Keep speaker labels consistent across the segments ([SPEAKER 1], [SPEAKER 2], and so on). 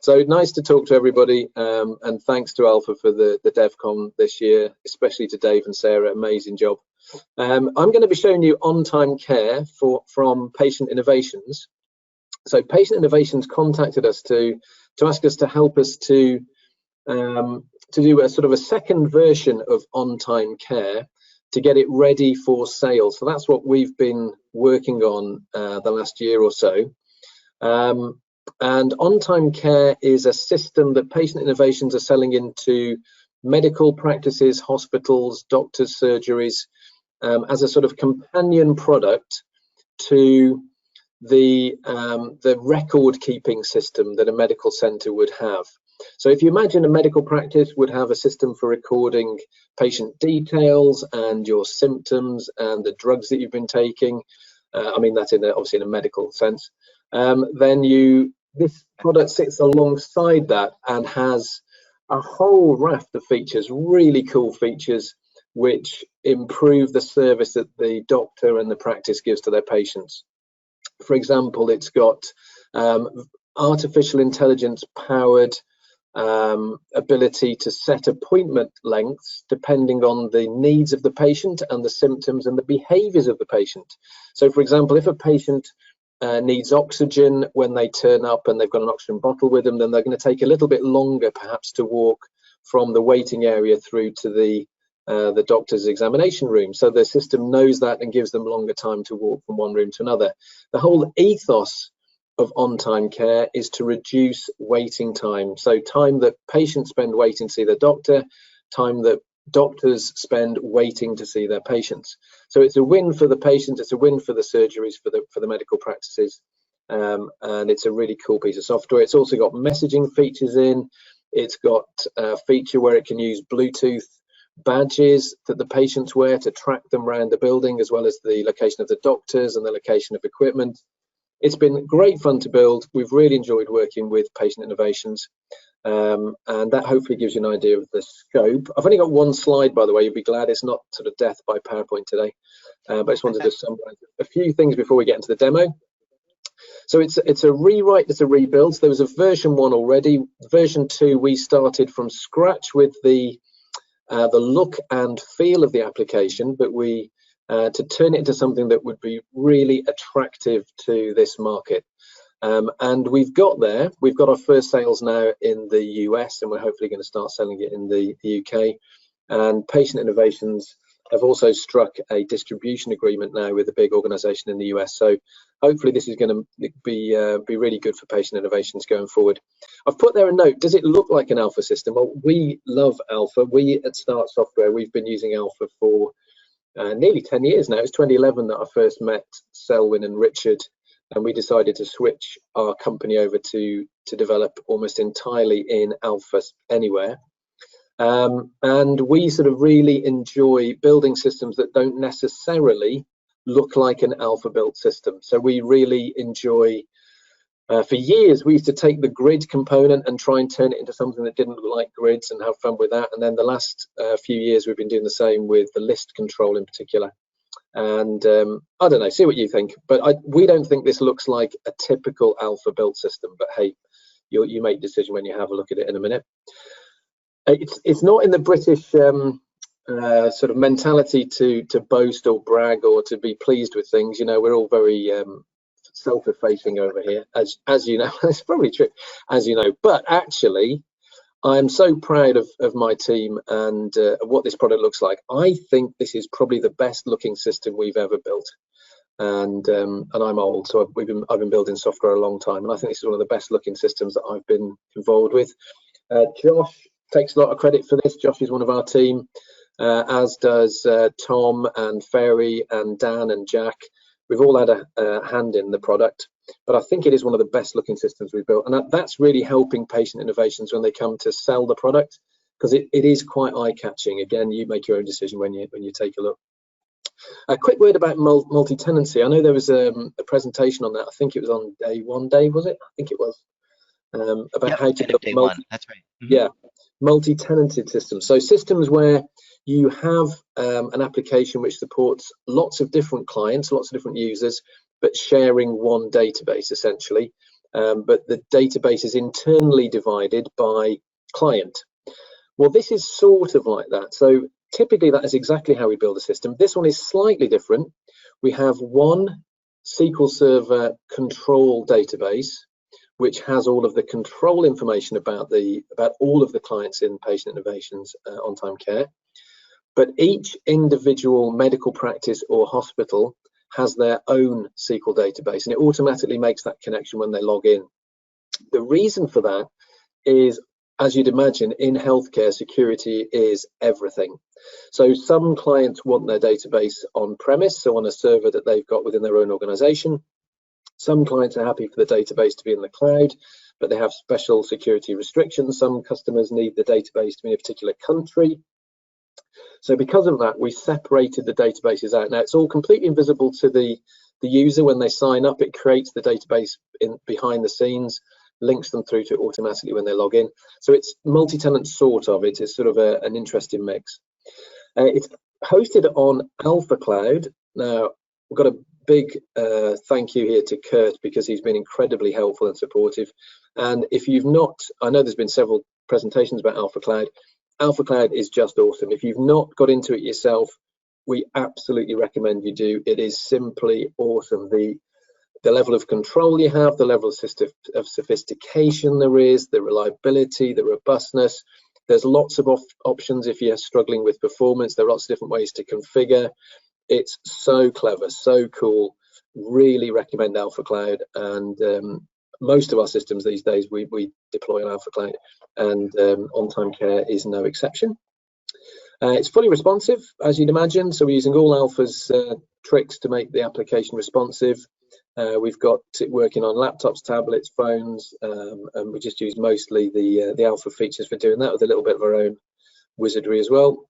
[SPEAKER 1] So nice to talk to everybody, and thanks to Alpha for the DevCon this year, especially to Dave and Sarah. Amazing job. I'm going to be showing you OnTimeCare from Patient Innovations. So Patient Innovations contacted us to ask us to help us to do a sort of a second version of OnTimeCare to get it ready for sale. So that's what we've been working on the last year or so. And OnTimeCare is a system that Patient Innovations are selling into medical practices, hospitals, doctors, surgeries, as a sort of companion product to the record keeping system that a medical center would have. So if you imagine a medical practice would have a system for recording patient details and your symptoms and the drugs that you've been taking, I mean that's obviously in a medical sense, then this product sits alongside that and has a whole raft of features, really cool features, which improve the service that the doctor and the practice gives to their patients. For example, it's got artificial intelligence powered ability to set appointment lengths depending on the needs of the patient and the symptoms and the behaviors of the patient. So for example, if a patient needs oxygen when they turn up and they've got an oxygen bottle with them, then they're going to take a little bit longer perhaps to walk from the waiting area through to the doctor's examination room. So the system knows that and gives them longer time to walk from one room to another. The whole ethos of OnTimeCare is to reduce waiting time. So time that patients spend waiting to see their doctor, time that doctors spend waiting to see their patients. So it's a win for the patients, it's a win for the surgeries, for the medical practices, and it's a really cool piece of software. It's also got messaging features in. It's got a feature where it can use Bluetooth badges that the patients wear to track them around the building, as well as the location of the doctors and the location of equipment. It's been great fun to build. We've really enjoyed working with Patient Innovations, and that hopefully gives you an idea of the scope. I've only got one slide, by the way. You'll be glad it's not sort of death by PowerPoint today, but I just wanted to summarize a few things before we get into the demo. So it's a rewrite, it's a rebuild. So there was a version 1 already. Version 2, we started from scratch with the look and feel of the application, but we to turn it into something that would be really attractive to this market. And we've got there. We've got our first sales now in the US, and we're hopefully going to start selling it in the UK. And Patient Innovations have also struck a distribution agreement now with a big organization in the US. So hopefully this is going to be really good for Patient Innovations going forward. I've put there a note. Does it look like an Alpha system? Well, we love Alpha. We at Start Software, we've been using Alpha for nearly 10 years now. It was 2011 that I first met Selwyn and Richard, and we decided to switch our company over to develop almost entirely in Alpha Anywhere. And we sort of really enjoy building systems that don't necessarily look like an Alpha built system. So we really enjoy, for years we used to take the grid component and try and turn it into something that didn't look like grids and have fun with that. And then the last few years we've been doing the same with the list control in particular. And I don't know, see what you think, but we don't think this looks like a typical Alpha built system, but hey, you make a decision when you have a look at it in a minute. It's not in the British sort of mentality to boast or brag or to be pleased with things. You know, we're all very self-effacing over here, as you know. It's probably true, as you know. But actually, I'm so proud of my team and what this product looks like. I think this is probably the best looking system we've ever built. And I'm old, so I've been building software a long time, and I think this is one of the best looking systems that I've been involved with. Josh takes a lot of credit for this. Josh is one of our team, as does Tom and Ferry and Dan and Jack. We've all had a hand in the product, but I think it is one of the best looking systems we've built, and that's really helping Patient Innovations when they come to sell the product, because it is quite eye-catching. Again, you make your own decision when you take a look. A quick word about multi-tenancy. I know there was a presentation on that. I think it was on day one. Day was it? I think it was about how to build
[SPEAKER 2] That's right.
[SPEAKER 1] Yeah, multi-tenanted systems. So systems where you have an application which supports lots of different clients, lots of different users, but sharing one database essentially. but the database is internally divided by client. Well, this is sort of like that. So typically that is exactly how we build a system. This one is slightly different. We have one SQL Server control database, which has all of the control information about all of the clients in Patient Innovations OnTimeCare. But each individual medical practice or hospital has their own SQL database, and it automatically makes that connection when they log in. The reason for that is, as you'd imagine, in healthcare, security is everything. So some clients want their database on premise, so on a server that they've got within their own organization. Some clients are happy for the database to be in the cloud, but they have special security restrictions. Some customers need the database to be in a particular country. So because of that, we separated the databases out. Now, it's all completely invisible to the user when they sign up. It creates the database behind the scenes, links them through to it automatically when they log in. So it's multi-tenant sort of. It is sort of an interesting mix. It's hosted on Alpha Cloud. Now, we've got a big thank you here to Kurt, because he's been incredibly helpful and supportive. And if you've not, I know there's been several presentations about Alpha Cloud. Alpha Cloud is just awesome. If you've not got into it yourself, we absolutely recommend you do. It is simply awesome. The level of control you have, the level of sophistication there is, the reliability, the robustness. There's lots of options if you're struggling with performance. There are lots of different ways to configure. It's so clever, so cool. Really recommend Alpha Cloud. And most of our systems these days we deploy on Alpha Cloud, and OnTimeCare is no exception. It's fully responsive, as you'd imagine, so we're using all Alpha's tricks to make the application responsive. We've got it working on laptops, tablets, phones, and we just use mostly the Alpha features for doing that, with a little bit of our own wizardry as well.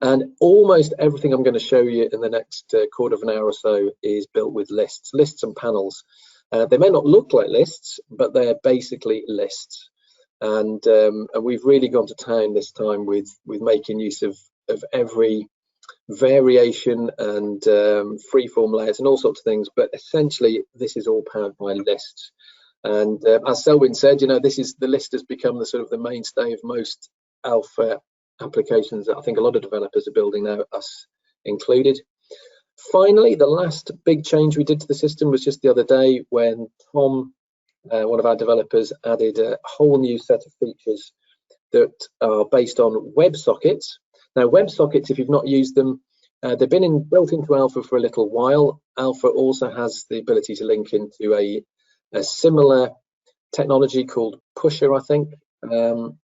[SPEAKER 1] And almost everything I'm going to show you in the next quarter of an hour or so is built with lists and panels. They may not look like lists, but they're basically lists. And we've really gone to town this time with making use of every variation and freeform layers and all sorts of things. But essentially, this is all powered by lists. And as Selwyn said, you know, the list has become the sort of the mainstay of most Alpha applications that I think a lot of developers are building now, us included. Finally, the last big change we did to the system was just the other day, when Tom, one of our developers, added a whole new set of features that are based on WebSockets. Now, WebSockets, if you've not used them, they've been built into Alpha for a little while. Alpha also has the ability to link into a similar technology called Pusher, I think,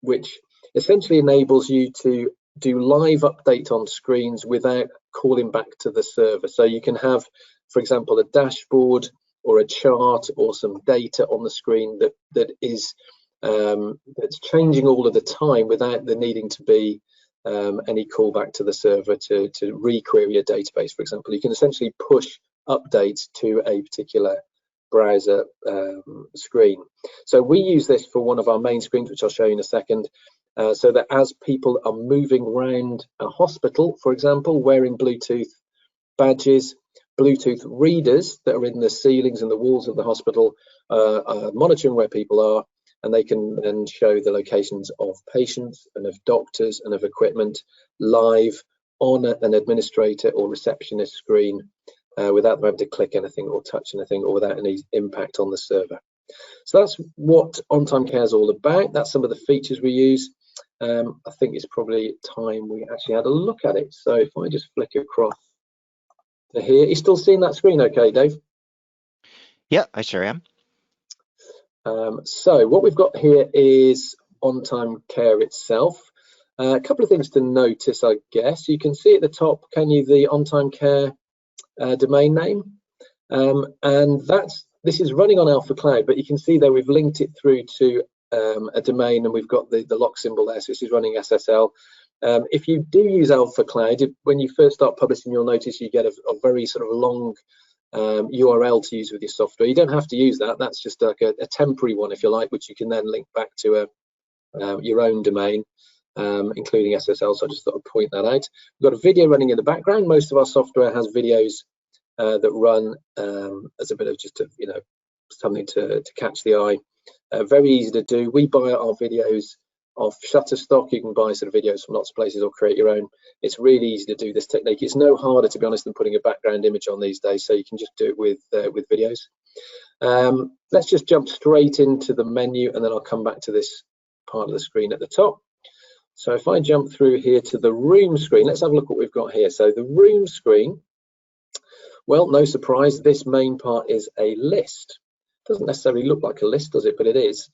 [SPEAKER 1] which essentially enables you to do live update on screens without calling back to the server. So you can have, for example, a dashboard or a chart or some data on the screen that is that's changing all of the time without there needing to be any callback to the server to requery a database, for example. You can essentially push updates to a particular browser screen. So we use this for one of our main screens, which I'll show you in a second, so that as people are moving around a hospital, for example, wearing Bluetooth badges, Bluetooth readers that are in the ceilings and the walls of the hospital are monitoring where people are, and they can then show the locations of patients and of doctors and of equipment live on an administrator or receptionist screen without them having to click anything or touch anything, or without any impact on the server. So that's what OnTimeCare is all about. That's some of the features we use. I think it's probably time we actually had a look at it. So if I just flick across to here, you still seeing that screen okay, Dave?
[SPEAKER 2] Yeah, I sure am.
[SPEAKER 1] So what we've got here is OnTimeCare itself. A couple of things to notice, I guess. You can see at the top, can you, the OnTimeCare domain name, and this is running on Alpha Cloud, but you can see there we've linked it through to a domain, and we've got the lock symbol there, so this is running SSL. If you do use Alpha Cloud, when you first start publishing, you'll notice you get a very sort of long URL to use with your software. You don't have to use that. That's just like a temporary one, if you like, which you can then link back to your own domain, including SSL. So I just thought I'd point that out. We've got a video running in the background. Most of our software has videos that run as a bit of just a something to catch the eye. Very easy to do. We buy our videos off Shutterstock. You can buy sort of videos from lots of places or create your own. It's really easy to do this technique. It's no harder, to be honest, than putting a background image on these days, so you can just do it with videos. Let's just jump straight into the menu, and then I'll come back to this part of the screen at the top. So if I jump through here to the room screen, let's have a look what we've got here. So the room screen, well, no surprise, this main part is a list. Doesn't necessarily look like a list, does it? But it is.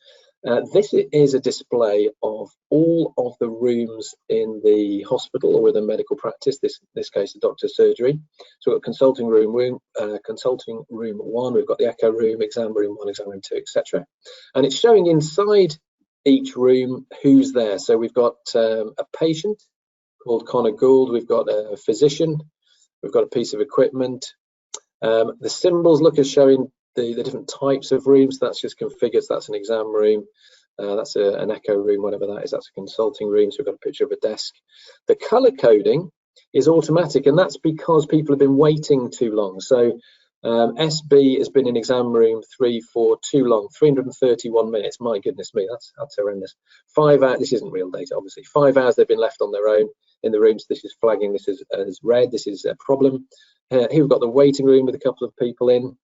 [SPEAKER 1] This is a display of all of the rooms in the hospital or in the medical practice, this case a doctor's surgery. So we've got consulting room 1, we've got the echo room, exam room 1, exam room 2, etc. And it's showing inside each room who's there. So we've got a patient called Connor Gould, we've got a physician, we've got a piece of equipment. The symbols look as showing the different types of rooms. That's just configured. So that's an exam room, that's an echo room, whatever that is, that's a consulting room. So we've got a picture of a desk. The color coding is automatic, and that's because people have been waiting too long. So SB has been in exam room 3 for too long, 331 minutes. My goodness me, that's horrendous. 5 hours, this isn't real data, obviously. 5 hours they've been left on their own in the rooms. This is flagging this as red. This is a problem. Here we've got the waiting room with a couple of people in.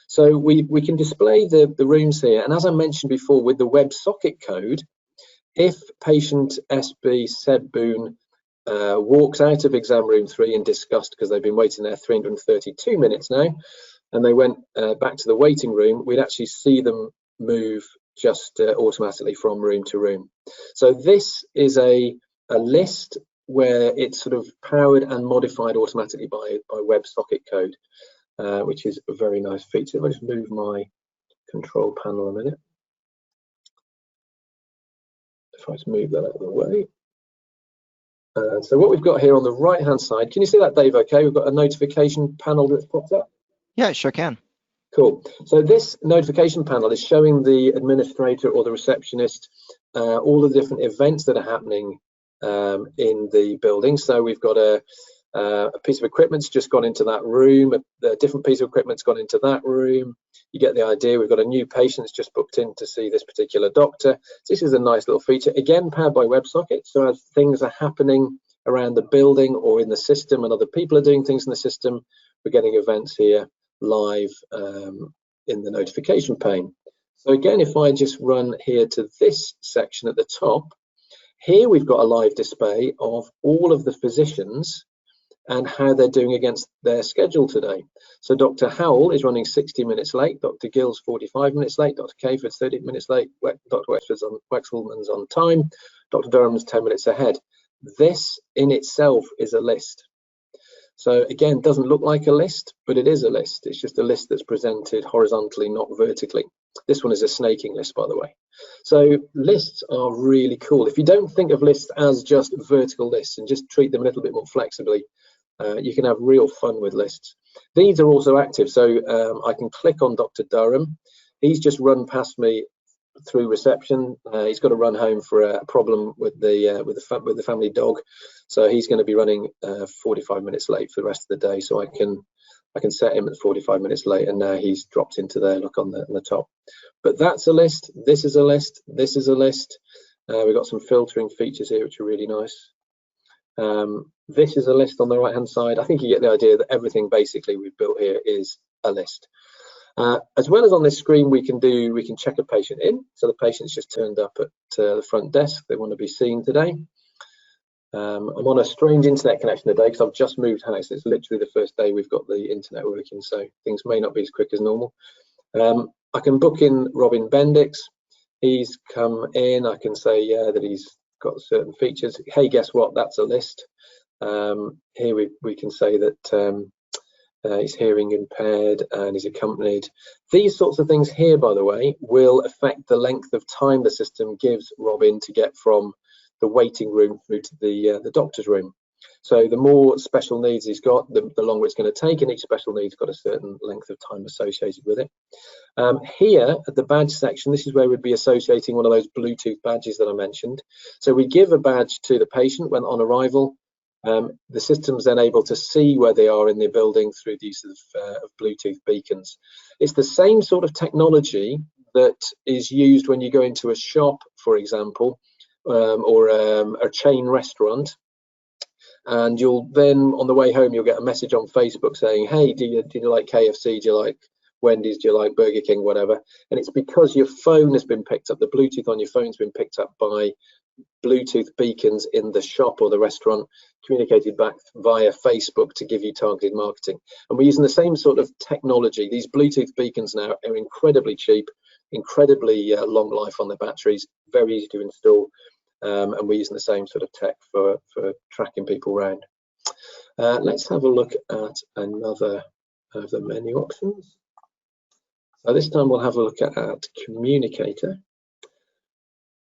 [SPEAKER 1] So we can display the rooms here. And as I mentioned before, with the WebSocket code, if patient SB Seb Boone walks out of exam room 3 in disgust because they've been waiting there 332 minutes now, and they went back to the waiting room, we'd actually see them move just automatically from room to room. So this is a list where it's sort of powered and modified automatically by WebSocket code. Which is a very nice feature. If I just move my control panel a minute. If I just move that out of the way. So what we've got here on the right hand side, can you see that, Dave? Okay, we've got a notification panel that's popped up.
[SPEAKER 2] Yeah, I sure can.
[SPEAKER 1] Cool. So this notification panel is showing the administrator or the receptionist all the different events that are happening in the building. So we've got a piece of equipment's just gone into that room, a different piece of equipment's gone into that room. You get the idea. We've got a new patient that's just booked in to see this particular doctor. So this is a nice little feature, again powered by WebSocket. So as things are happening around the building or in the system and other people are doing things in the system, we're getting events here live in the notification pane. So again, if I just run here to this section at the top, here we've got a live display of all of the physicians and how they're doing against their schedule today. So Dr. Howell is running 60 minutes late, Dr. Gill's 45 minutes late, Dr. Caford's 30 minutes late, Dr. Wexford's on time, Dr. Durham's 10 minutes ahead. This in itself is a list. So again, doesn't look like a list, but it is a list. It's just a list that's presented horizontally, not vertically. This one is a snaking list, by the way. So lists are really cool. If you don't think of lists as just vertical lists and just treat them a little bit more flexibly, you can have real fun with lists. These are also active, so I can click on Dr. Durham. He's just run past me through reception. He's got to run home for a problem with the family dog, so he's going to be running 45 minutes late for the rest of the day. So I can set him at 45 minutes late, and now he's dropped into there. Look on the top. But that's a list. This is a list. This is a list. We've got some filtering features here, which are really nice. This is a list on the right hand side. I think you get the idea that everything basically we've built here is a list. As well as on this screen, we can check a patient in. So the patient's just turned up at the front desk. They want to be seen today. I'm on a strange internet connection today because I've just moved house. It's literally the first day we've got the internet working, so things may not be as quick as normal. I can book in Robin Bennett. He's come in. I can say that he's got certain features. Hey, guess what? That's a list. Here we can say that he's hearing impaired and he's accompanied. These sorts of things here, by the way, will affect the length of time the system gives Robin to get from the waiting room through to the doctor's room. So the more special needs he's got, the longer it's going to take, and each special need's got a certain length of time associated with it. Here at the badge section, this is where we'd be associating one of those Bluetooth badges that I mentioned. So we give a badge to the patient when on arrival. The system's then able to see where they are in the building through the use of Bluetooth beacons. It's the same sort of technology that is used when you go into a shop, for example, or a chain restaurant, and you'll then, on the way home, you'll get a message on Facebook saying, hey, do you like KFC, do you like Wendy's, do you like Burger King, whatever. And it's because your phone has been picked up, the Bluetooth on your phone's been picked up by Bluetooth beacons in the shop or the restaurant, communicated back via Facebook to give you targeted marketing. And we're using the same sort of technology. These Bluetooth beacons now are incredibly cheap, incredibly long life on their batteries, very easy to install, and we're using the same sort of tech for tracking people around. Let's have a look at another of the menu options. So this time we'll have a look at Communicator.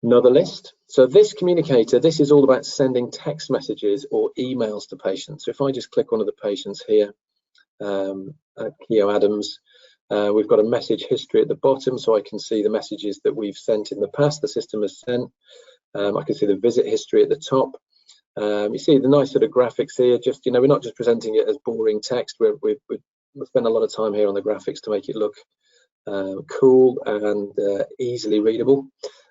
[SPEAKER 1] Another list. So this Communicator, this is all about sending text messages or emails to patients. So if I just click one of the patients here, at Keo Adams, we've got a message history at the bottom, so I can see the messages that we've sent in the past, the system has sent. I can see the visit history at the top. You see the nice sort of graphics here. Just, you know, we're not just presenting it as boring text. We spend a lot of time here on the graphics to make it look cool and easily readable.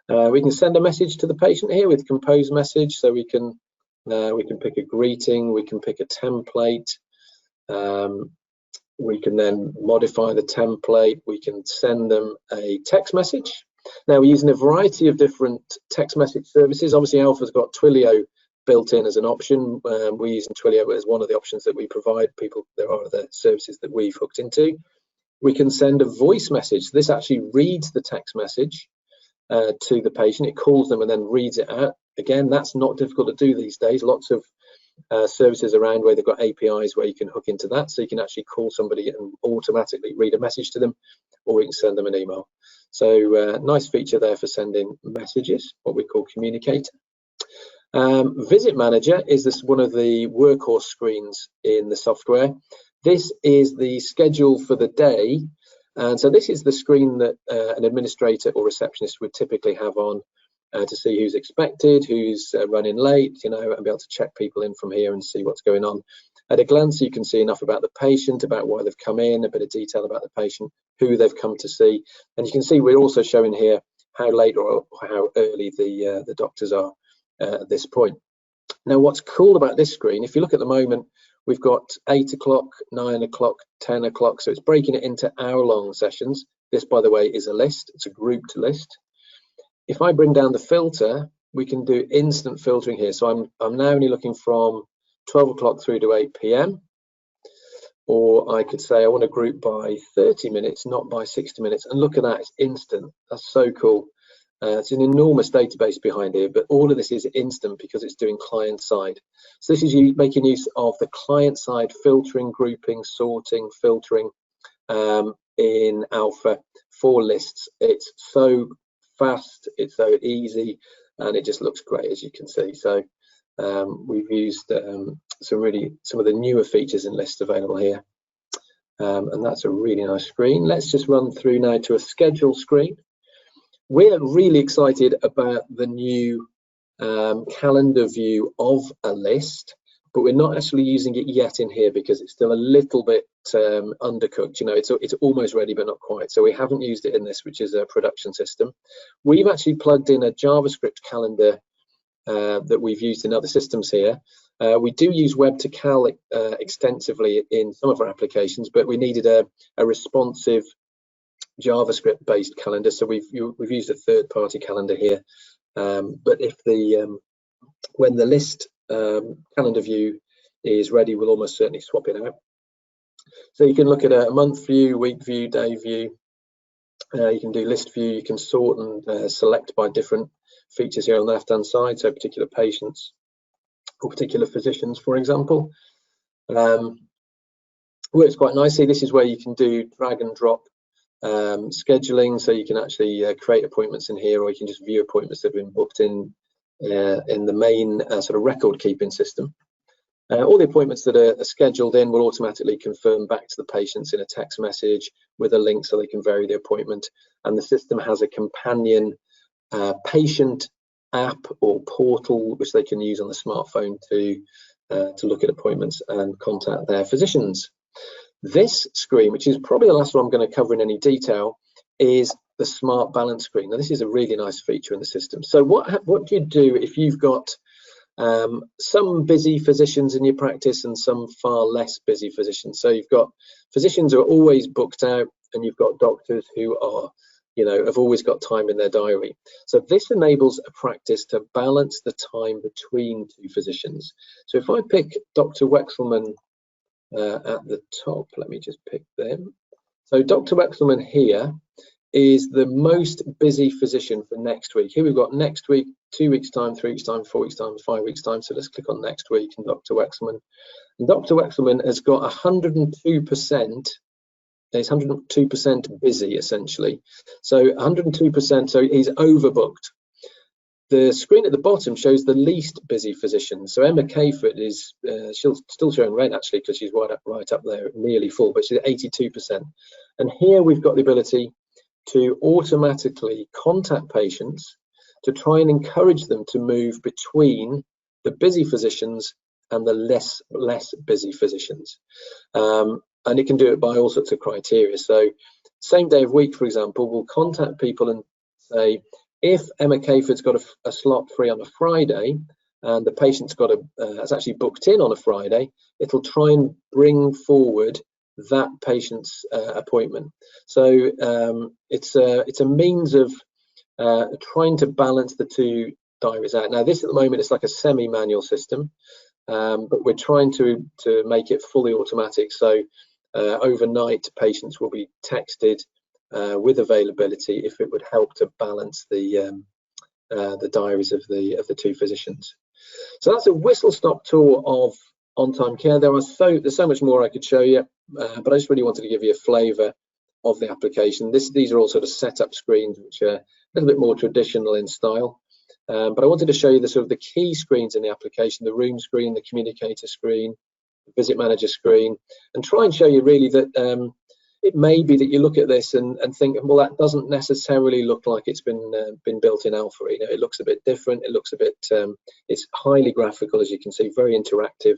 [SPEAKER 1] We can send a message to the patient here with compose message, so we can pick a greeting, we can pick a template, we can then modify the template, we can send them a text message. Now we're using a variety of different text message services. Obviously Alpha's got Twilio built in as an option. We're using Twilio as one of the options that we provide people. There are other services that we've hooked into. We can send a voice message. This actually reads the text message to the patient. It calls them and then reads it out. Again, that's not difficult to do these days. Lots of services around where they've got APIs where you can hook into that, so you can actually call somebody and automatically read a message to them, or you can send them an email. So nice feature there for sending messages, what we call Communicator. Visit Manager is one of the workhorse screens in the software. This is the schedule for the day, and so this is the screen that an administrator or receptionist would typically have on to see who's expected, who's running late, you know, and be able to check people in from here and see what's going on. At a glance, you can see enough about the patient, about why they've come in, a bit of detail about the patient, who they've come to see, and you can see we're also showing here how late or how early the doctors are at this point. Now, what's cool about this screen, if you look at the moment, we've got 8 o'clock, 9 o'clock, 10 o'clock, so it's breaking it into hour-long sessions. This, by the way, is a list. It's a grouped list. If I bring down the filter, we can do instant filtering here. So I'm now only looking from 12 o'clock through to 8 p.m. Or I could say I want to group by 30 minutes, not by 60 minutes. And look at that, it's instant. That's so cool. It's an enormous database behind here, but all of this is instant because it's doing client side. So this is you making use of the client side filtering, grouping, sorting, filtering in Alpha for lists. It's so fast, it's so easy, and it just looks great, as you can see. So we've used some of the newer features in lists available here, and that's a really nice screen. Let's just run through now to a schedule screen. We're really excited about the new calendar view of a list, but we're not actually using it yet in here because it's still a little bit undercooked. You know, it's almost ready but not quite, so we haven't used it in this, which is a production system. We've actually plugged in a JavaScript calendar that we've used in other systems here. We do use web to cal extensively in some of our applications, but we needed a responsive JavaScript based calendar, so we've used a third-party calendar here. But if when the list calendar view is ready, we'll almost certainly swap it out. So you can look at a month view, week view, day view. You can do list view. You can sort and select by different features here on the left-hand side, so particular patients or particular physicians, for example. Works quite nicely. This is where you can do drag and drop scheduling, so you can actually create appointments in here, or you can just view appointments that have been booked in the main sort of record keeping system. All the appointments that are scheduled in will automatically confirm back to the patients in a text message with a link so they can vary the appointment, and the system has a companion patient app or portal which they can use on the smartphone to to look at appointments and contact their physicians. This screen, which is probably the last one I'm going to cover in any detail, is the smart balance screen. Now, this is a really nice feature in the system. So what do you do if you've got some busy physicians in your practice and some far less busy physicians? So you've got physicians who are always booked out, and you've got doctors who are, have always got time in their diary. So this enables a practice to balance the time between two physicians. So if I pick Dr. Wexelman at the top, let me just pick them. So Dr. Wexelman here is the most busy physician for next week. Here we've got next week, 2 weeks time, 3 weeks time, 4 weeks time, 5 weeks time. So let's click on next week and Dr. Wexelman. And Dr. Wexelman has got 102%. He's 102% busy essentially. So 102%, so he's overbooked. The screen at the bottom shows the least busy physician. So Emma Cayford is, she'll still showing red actually because she's right up there, nearly full, but she's at 82%. And here we've got the ability to automatically contact patients to try and encourage them to move between the busy physicians and the less busy physicians. And it can do it by all sorts of criteria. So same day of week, for example, we'll contact people and say, if Emma Cayford's got a slot free on a Friday and the patient's got has actually booked in on a Friday, it'll try and bring forward that patient's appointment. So it's a means of trying to balance the two diaries out. Now this at the moment is like a semi-manual system, but we're trying to make it fully automatic. So overnight patients will be texted with availability if it would help to balance the diaries of the two physicians. So that's a whistle-stop tour of OnTimeCare. There's so much more I could show you, but I just really wanted to give you a flavour of the application. These are all sort of setup screens, which are a little bit more traditional in style. But I wanted to show you the sort of the key screens in the application: the room screen, the communicator screen, the visit manager screen, and try and show you really that it may be that you look at this and think, well, that doesn't necessarily look like it's been built in alpha. It looks a bit different. It looks a bit, it's highly graphical, as you can see, very interactive,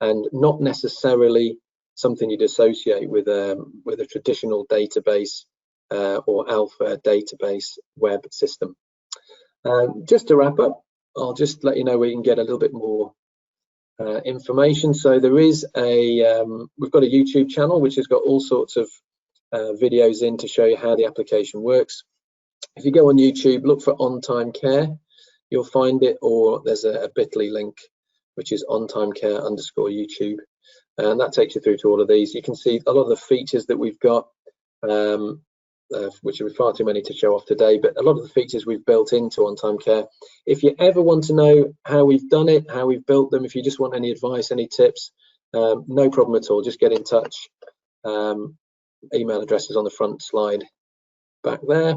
[SPEAKER 1] and not necessarily something you'd associate with a traditional database or alpha database web system. Just to wrap up, I'll just let you know where you can get a little bit more information. So there is we've got a YouTube channel which has got all sorts of videos in to show you how the application works. If you go on YouTube, look for OnTimeCare, you'll find it, or there's a bit.ly link which is OnTimeCare_YouTube, and that takes you through to all of these. You can see a lot of the features that we've got, which are far too many to show off today, but a lot of the features we've built into OnTimeCare. If you ever want to know how we've done it, how we've built them, if you just want any advice, any tips, no problem at all, just get in touch. Email address is on the front slide back there.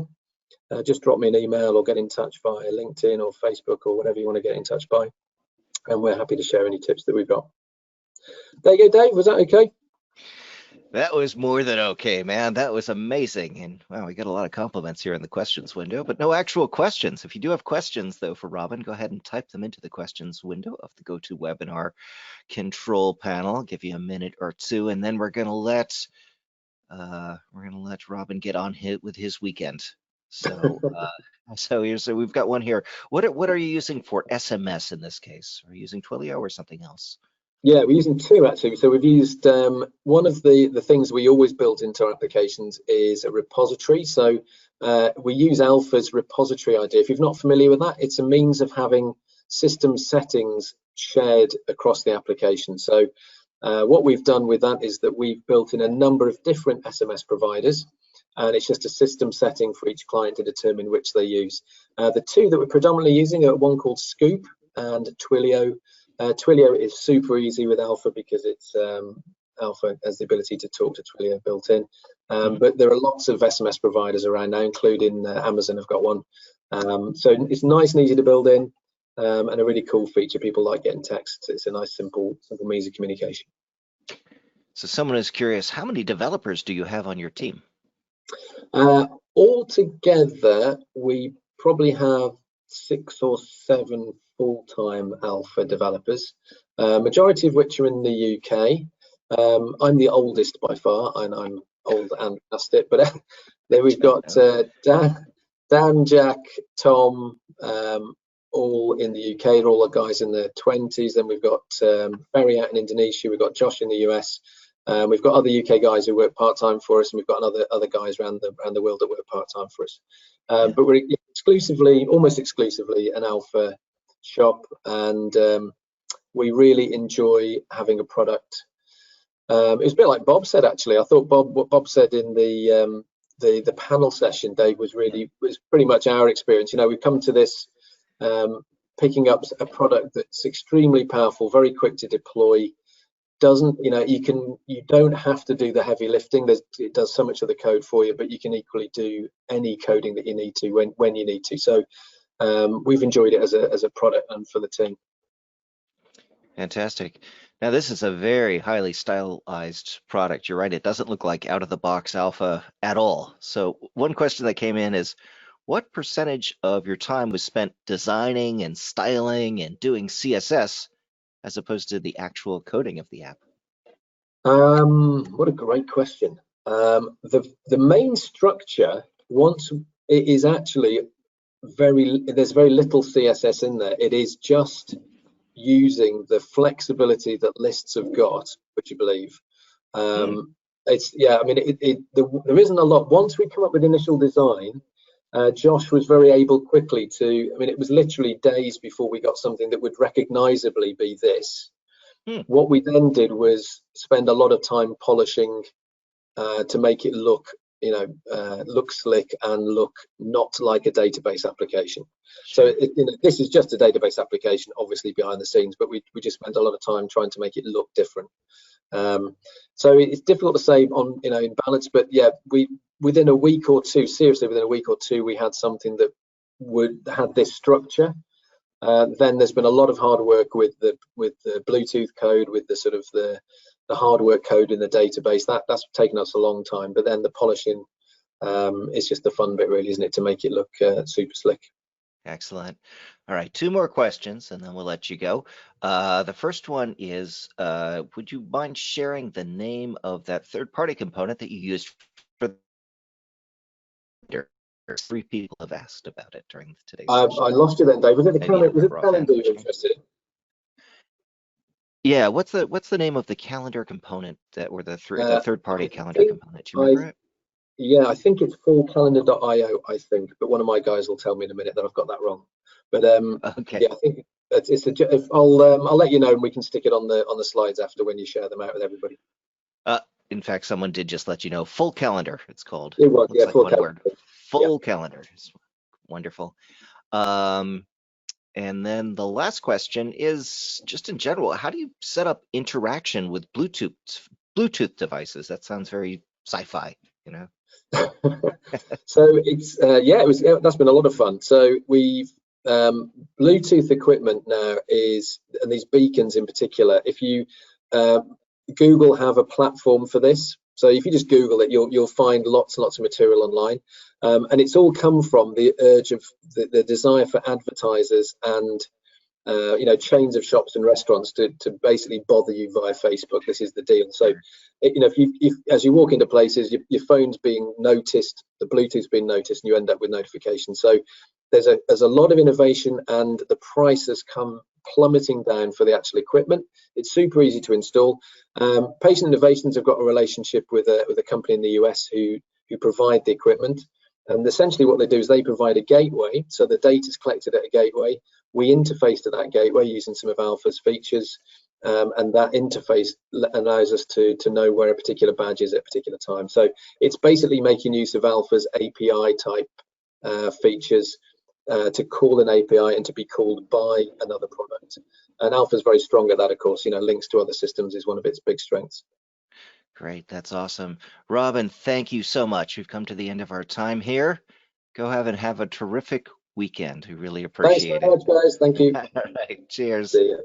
[SPEAKER 1] Just drop me an email or get in touch via LinkedIn or Facebook or whatever you want to get in touch by, and we're happy to share any tips that we've got. There you go, Dave, was that okay?
[SPEAKER 2] That was more than okay, man. That was amazing. And wow, we got a lot of compliments here in the questions window, but no actual questions. If you do have questions, though, for Robin, go ahead and type them into the questions window of the GoToWebinar control panel. I'll give you a minute or two, and then we're going to let Robin get on with his weekend. So, so we've got one here. What are you using for SMS in this case? Are you using Twilio or something else?
[SPEAKER 1] Yeah, we're using two actually. So we've used one of the things we always built into our applications is a repository. So we use Alpha's repository idea. If you're not familiar with that, it's a means of having system settings shared across the application. So what we've done with that is that we've built in a number of different SMS providers, and it's just a system setting for each client to determine which they use. The two that we're predominantly using are one called Scoop and Twilio. Twilio is super easy with Alpha because it's Alpha has the ability to talk to Twilio built in, but there are lots of SMS providers around now, including Amazon have got one. So it's nice and easy to build in, and a really cool feature. People like getting texts. It's a nice, simple means of communication.
[SPEAKER 2] So someone is curious, how many developers do you have on your team?
[SPEAKER 1] Altogether, we probably have 6 or 7 full-time Alpha developers, majority of which are in the UK. I'm the oldest by far, and I'm old and past it, but then we've got Dan, Jack, Tom, all in the UK, and all the guys in their 20s. Then we've got Ferry out in Indonesia, we've got Josh in the US. We've got other UK guys who work part-time for us, and we've got other guys around the world that work part-time for us. But we're almost exclusively an alpha shop, and we really enjoy having a product. It was a bit like Bob said, actually. I thought what Bob said in the panel session, Dave, was pretty much our experience. We've come to this picking up a product that's extremely powerful, very quick to deploy. You don't have to do the heavy lifting. It does so much of the code for you, but you can equally do any coding that you need to when you need to. So we've enjoyed it as a product and for the team.
[SPEAKER 2] Fantastic. Now, this is a very highly stylized product. You're right, it doesn't look like out-of-the-box alpha at all. So one question that came in is, what percentage of your time was spent designing and styling and doing CSS as opposed to the actual coding of the app?
[SPEAKER 1] What a great question. The main structure, once it is actually there's very little CSS in there. It is just using the flexibility that lists have got, would you believe? There isn't a lot. Once we come up with initial design, Josh was very able quickly to, it was literally days before we got something that would recognizably be this. What we then did was spend a lot of time polishing to make it look slick and look not like a database application. So this is just a database application, obviously behind the scenes, but we just spent a lot of time trying to make it look different. So it's difficult to say in balance, but yeah, within a week or two, seriously, within a week or two, we had something that had this structure. Then there's been a lot of hard work with the Bluetooth code, with the sort of the hardware code in the database. That's taken us a long time. But then the polishing is just the fun bit, really, isn't it, to make it look super slick.
[SPEAKER 2] Excellent. All right, 2 more questions, and then we'll let you go. The first one is, would you mind sharing the name of that third-party component that you used for? 3 people have asked about it during today's session.
[SPEAKER 1] I lost you then, Dave. Was it the calendar you're interested in?
[SPEAKER 2] Yeah, what's the name of the calendar component or the third-party calendar component? Do you remember it?
[SPEAKER 1] Yeah, I think it's fullcalendar.io, I think, but one of my guys will tell me in a minute that I've got that wrong. But
[SPEAKER 2] okay.
[SPEAKER 1] Yeah, I think I'll let you know, and we can stick it on the slides after when you share them out with everybody.
[SPEAKER 2] In fact, someone did just let you know. Full calendar, it's called.
[SPEAKER 1] It was, yeah,
[SPEAKER 2] like
[SPEAKER 1] full calendar.
[SPEAKER 2] Full calendar. It's wonderful. And then the last question is just in general, how do you set up interaction with Bluetooth devices? That sounds very sci-fi,
[SPEAKER 1] So that's been a lot of fun. So we've Bluetooth equipment now and these beacons in particular, if you Google have a platform for this. So if you just Google it, you'll find lots and lots of material online, and it's all come from the urge of the desire for advertisers and chains of shops and restaurants to basically bother you via Facebook. This is the deal. So if as you walk into places, your phone's being noticed, the Bluetooth's being noticed, and you end up with notifications. So there's a lot of innovation, and the price has come plummeting down for the actual equipment. It's super easy to install. Patient Innovations have got a relationship with a company in the US who provide the equipment, and essentially what they do is they provide a gateway. So the data is collected at a gateway. We interface to that gateway using some of Alpha's features, and that interface allows us to know where a particular badge is at a particular time. So it's basically making use of Alpha's API type features to call an API and to be called by another product. And Alpha's very strong at that, of course. Links to other systems is one of its big strengths.
[SPEAKER 2] Great, that's awesome. Robin, thank you so much. We've come to the end of our time here. Go ahead and have a terrific weekend. We really appreciate it.
[SPEAKER 1] Thanks very much, guys. Thank you.
[SPEAKER 2] All right, cheers.
[SPEAKER 1] See ya.